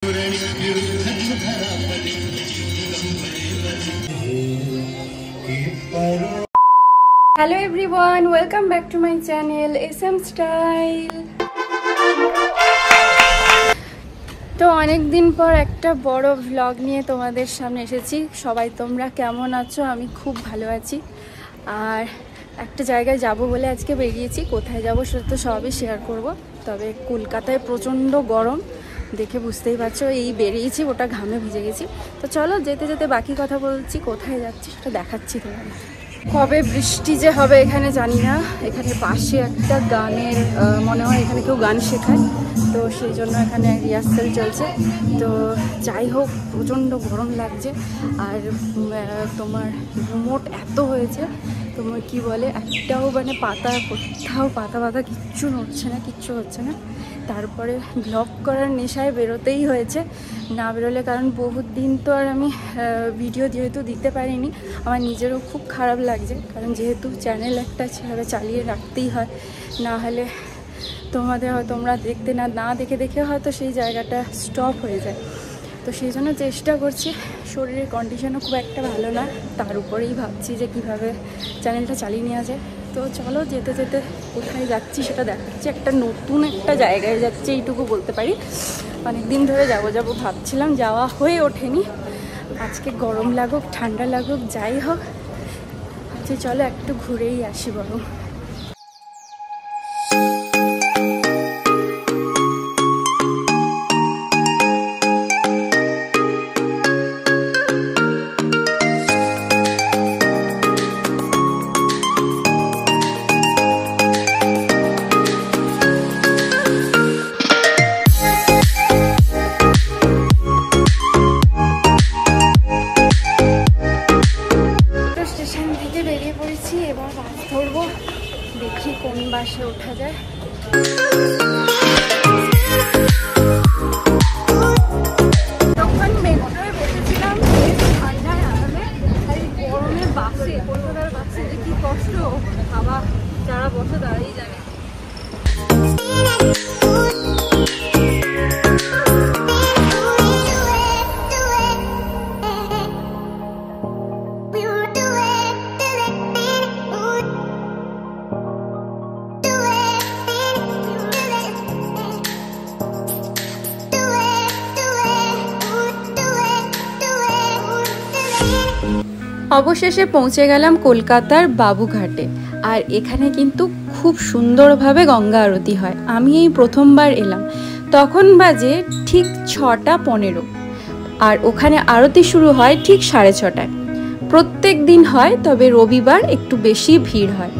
Hello everyone, welcome back to my channel SM Style. তো অনেক দিন পর একটা বড় ভ্লগ নিয়ে তোমাদের সামনে এসেছি। সবাই তোমরা কেমন আছো? আমি খুব ভালো আছি। আর একটা জায়গায় যাব বলে আজকে বেরিয়েছি। কোথায় যাব সেটা তো সবই শেয়ার করব। তবে কলকাতায় প্রচণ্ড গরম, দেখে বুঝতেই পারছো। এই বেরিয়েছি, ওটা ঘামে ভিজে গেছি। তো চলো যেতে যেতে বাকি কথা বলছি, কোথায় যাচ্ছি সেটা দেখাচ্ছি তোমাদের। কবে বৃষ্টি যে হবে এখানে জানি না। এখানে পাশে একটা গানের মনে হয় এখানে কেউ গান শেখায়, তো সেই জন্য এখানে রিহার্সাল চলছে। তো যাই হোক, প্রচণ্ড গরম লাগছে। আর তোমার মোট এত হয়েছে, তোমার কি বলে, একটাও মানে পাতা কোথাও পাতা কিচ্ছু নড়ছে না, কিচ্ছু হচ্ছে না। তারপরে ব্লগ করার নেশায় বেরোতেই হয়েছে, না বেরোলে কারণ বহুত দিন তো আর আমি ভিডিও যেহেতু দিতে পারিনি, আমার নিজেরও খুব খারাপ লাগছে। কারণ যেহেতু চ্যানেল একটা সেভাবে চালিয়ে রাখতেই হয়, না হলে তোমরা দেখতে না দেখে হয়তো সেই জায়গাটা স্টপ হয়ে যায়। তো সেই জন্য চেষ্টা করছি। শরীরের কন্ডিশনও খুব একটা ভালো না, তার উপরেই ভাবছি যে কিভাবে চ্যানেলটা চালিয়ে নেওয়া যায়। তো চলো যেতে যেতে কোথায় যাচ্ছি সেটা দেখাচ্ছি। একটা নতুন একটা জায়গায় যাচ্ছি, এইটুকু বলতে পারি। অনেক দিন ধরে যাবো ভাবছিলাম, যাওয়া হয়ে ওঠেনি। আজকে গরম লাগুক ঠান্ডা লাগুক যাই হোক, আচ্ছা চলো একটু ঘুরেই আসি বরং। এবার বাস ধরবো, দেখি কোন বাসে ওঠা যায়। তখন মেট্রোয় বসেছিলাম, ঠান্ডায় আরামে, আর এই গরমে বাসে, কলকাতার বাসে যে কি কষ্ট, বাবা যারা বসে তারাই জানে। অবশেষে পৌঁছে গেলাম কলকাতার বাবুঘাটে। আর এখানে কিন্তু খুব সুন্দরভাবে গঙ্গা আরতি হয়। আমি এই প্রথমবার এলাম। তখন বাজে ঠিক 6:15, আর ওখানে আরতি শুরু হয় ঠিক 6:30টায়। প্রত্যেক দিন হয়, তবে রবিবার একটু বেশি ভিড় হয়।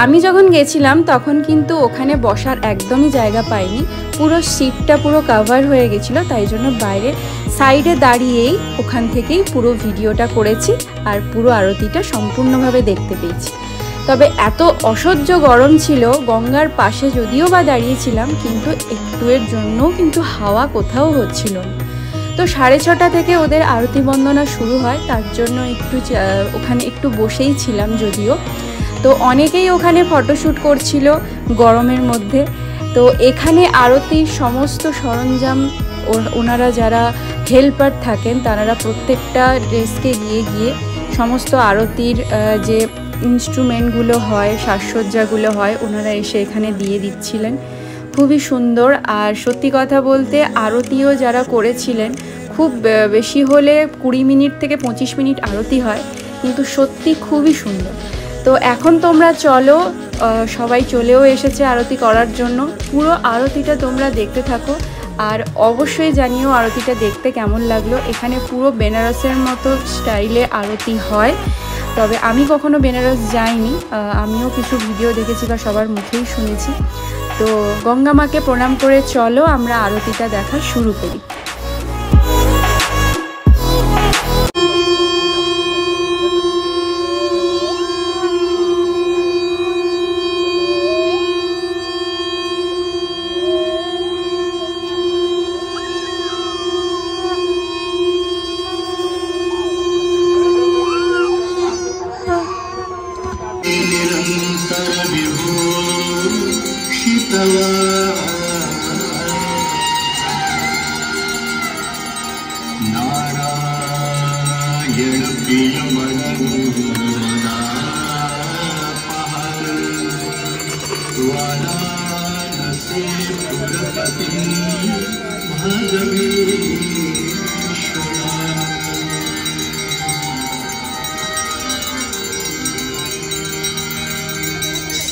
আমি যখন গেছিলাম তখন কিন্তু ওখানে বসার একদমই জায়গা পাইনি, পুরো সিটটা পুরো কাভার হয়ে গেছিলো। তাই জন্য বাইরে সাইডে দাঁড়িয়েই ওখান থেকেই পুরো ভিডিওটা করেছি, আর পুরো আরতিটা সম্পূর্ণভাবে দেখতে পেয়েছি। তবে এত অসহ্য গরম ছিল, গঙ্গার পাশে যদিও বা দাঁড়িয়েছিলাম, কিন্তু একটুয়ের জন্যও কিন্তু হাওয়া কোথাও হচ্ছিল না। তো 6:30 থেকে ওদের আরতি বন্দনা শুরু হয়, তার জন্য ওখানে একটু বসেই ছিলাম যদিও। তো অনেকেই ওখানে ফটোশ্যুট করছিল গরমের মধ্যে। তো এখানে আরতির সমস্ত সরঞ্জাম ওনারা যারা হেল্পার থাকেন, তারা প্রত্যেকটা ডেস্কে গিয়ে সমস্ত আরতির যে ইনস্ট্রুমেন্টগুলো হয়, সাজসজ্জাগুলো হয়, ওনারা এসে এখানে দিয়ে দিচ্ছিলেন। খুবই সুন্দর। আর সত্যি কথা বলতে আরতিও যারা করেছিলেন, খুব বেশি হলে 20 মিনিট থেকে 25 মিনিট আরতি হয়, কিন্তু সত্যি খুবই সুন্দর। তো এখন তোমরা চলো, সবাই চলেও এসেছে আরতি করার জন্য। পুরো আরতিটা তোমরা দেখতে থাকো, আর অবশ্যই জানিও আরতিটা দেখতে কেমন লাগলো। এখানে পুরো বেনারসের মতো স্টাইলে আরতি হয়। তবে আমি কখনো বেনারস যাইনি, আমিও কিছু ভিডিও দেখেছি বা সবার মুখেই শুনেছি। তো গঙ্গা মাকে প্রণাম করে চলো আমরা আরতিটা দেখা শুরু করি।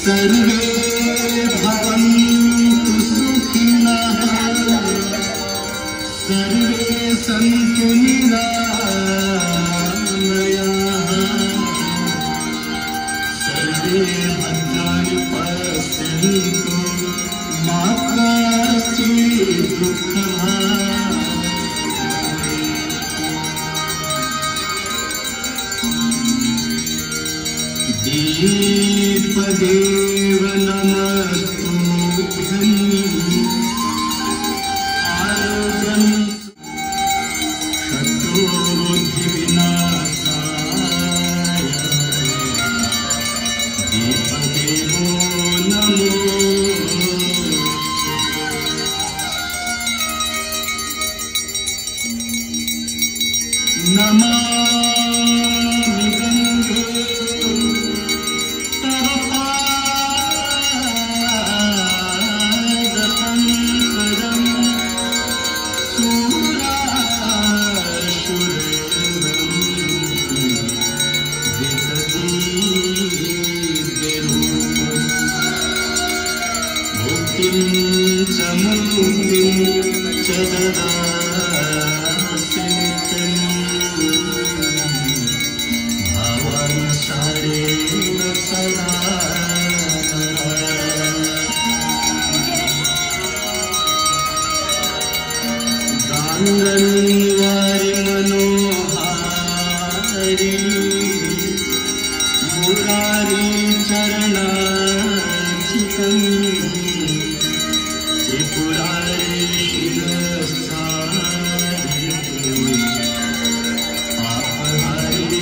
सर्वे भवन्तु सुखिनः सर्वे सन्तु निरामयाः सर्वे भद्राणि पश्यन्तु मा कश्चित् दुःखभाग् देव नमस्तुभ्यं आरोग्यं शत्रुबुद्धिविनाशाय देवदेवो नमो नमामि गंगे गंगनिवारि मनोहारी मुरारी चरणार्चितं त्रिपुरारी शिरसारि पापहारी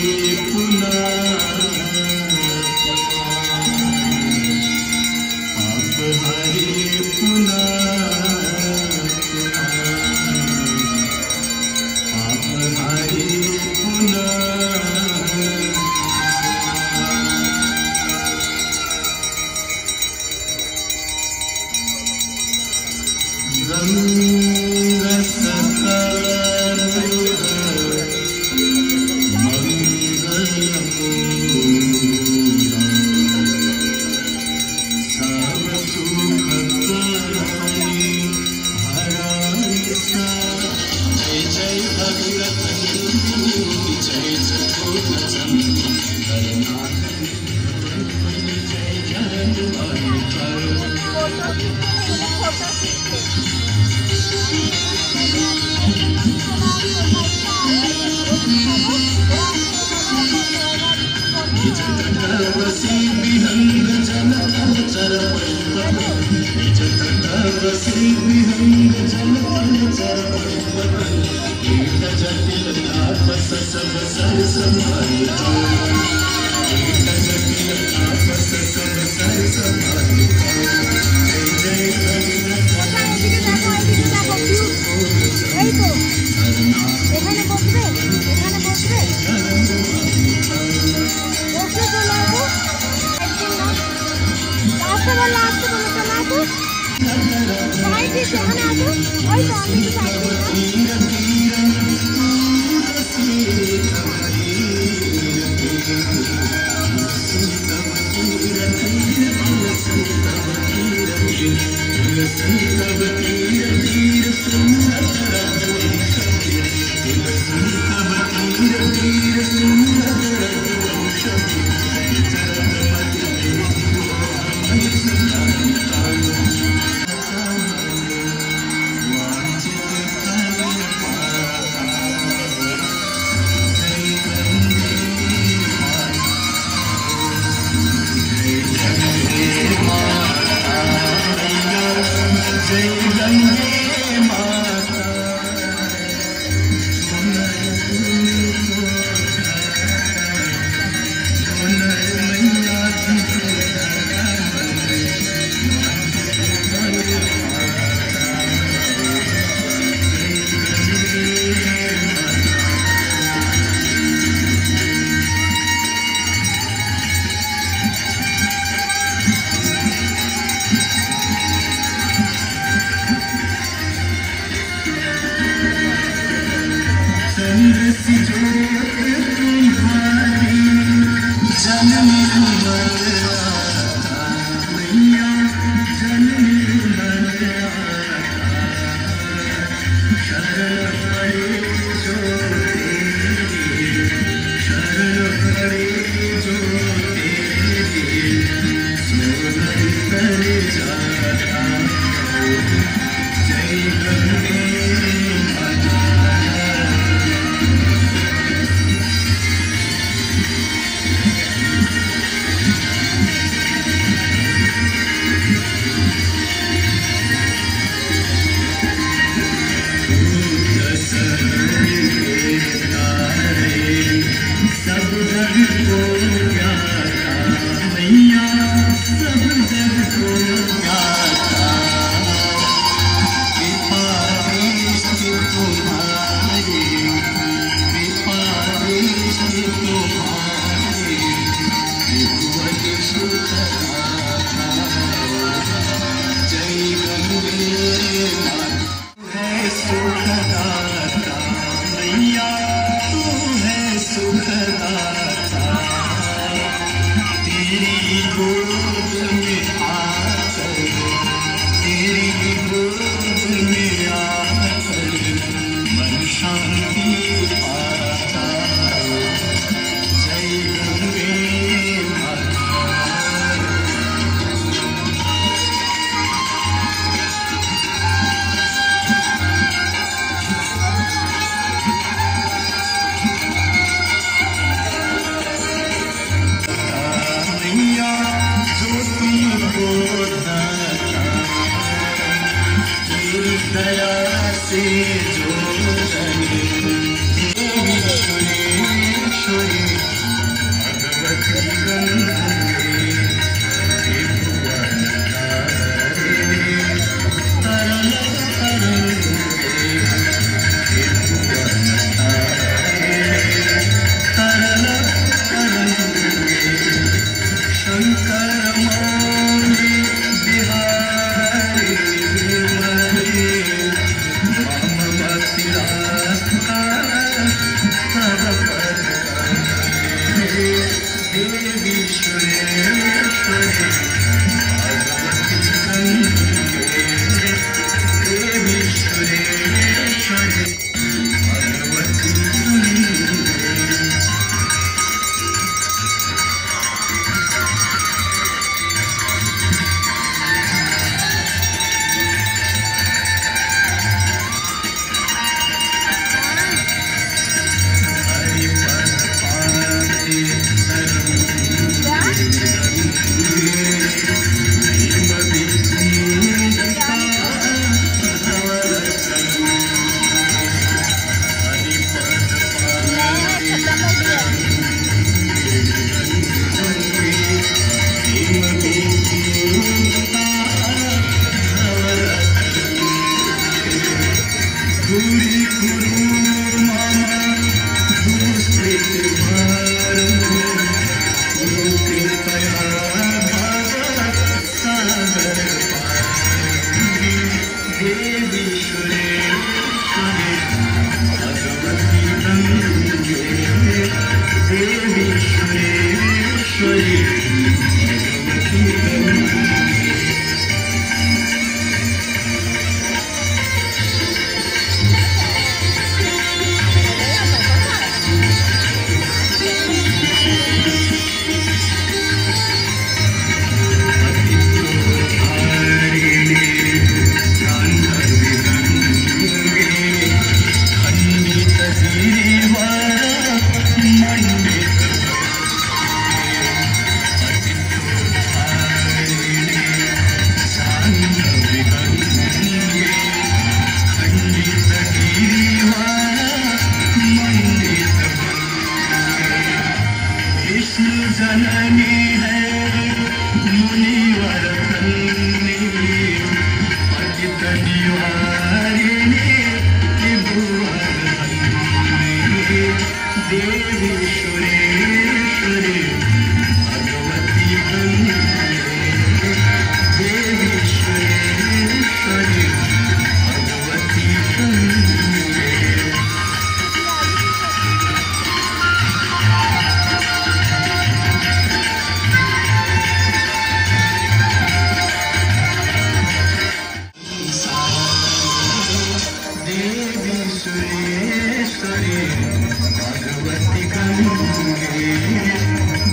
भगवती गंगे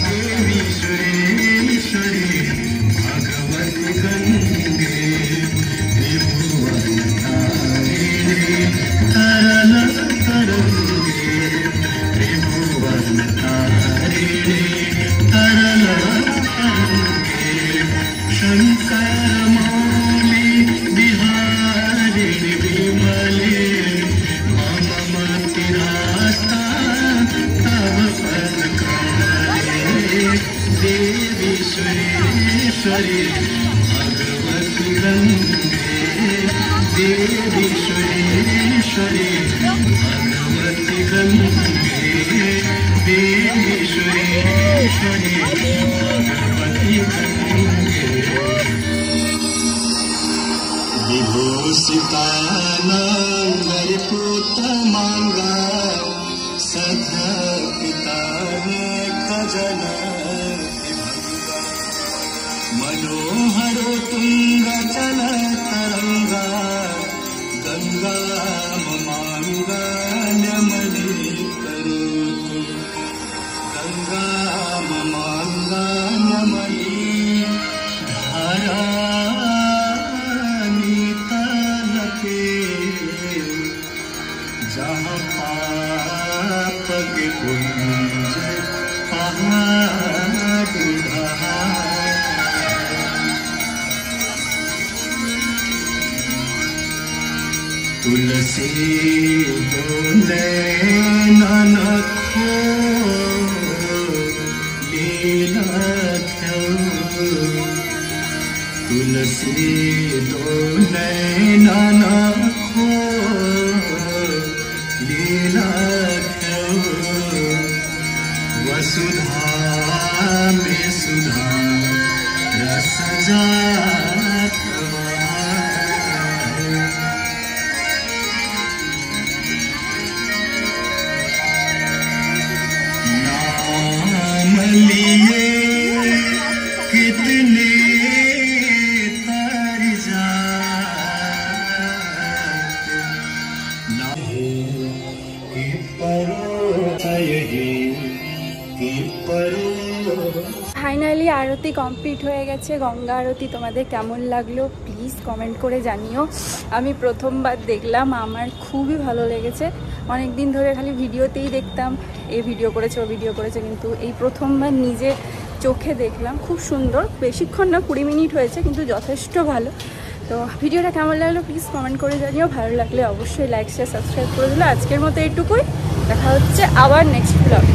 देवी सुरेश्वरी भगवती गंगे त्रिभुवन तारिणी तरल तरंगे त्रिभुवन तारिणी तरल तरंगे शंकर मौली बिहारिणी विमले मम मति रास्ता तव पद कमले देवी सुरेश्वरी भगवती गंगे देवी सुरेश्वरी भगवती गंगे देवी सुरेश्वरी भगवती गंगे विभूषितानंदरिपुतमंगा सदा पिता कजन मनोहर तुंग चल तरंगा गंगा ममांगा नमने करो गंगा ममांगा नमने धारा जहाँ पाप के पुंज पहाड़ तुलसी बोले नानक हो लीला तुलसी बोले नानक हो लीला वसुधा में सुधा रस जात नाम लिए कितने तर ফাইনালি আরতি কমপ্লিট হয়ে গেছে। গঙ্গা আরতি তোমাদের কেমন লাগলো প্লিজ কমেন্ট করে জানিও। আমি প্রথমবার দেখলাম, আমার খুবই ভালো লেগেছে। অনেক দিন ধরে খালি ভিডিওতেই দেখতাম, এই ভিডিও করেছে ও ভিডিও করেছে, কিন্তু এই প্রথমবার নিজে চোখে দেখলাম। খুব সুন্দর, বেশিক্ষণ না 20 মিনিট হয়েছে, কিন্তু যথেষ্ট ভালো। তো ভিডিওটা কেমন লাগলো প্লিজ কমেন্ট করে জানিও। ভালো লাগলে অবশ্যই লাইক শেয়ার সাবস্ক্রাইব করে দিলো। আজকের মতো এইটুকুই, দেখা হচ্ছে আবার নেক্সট ব্লগ।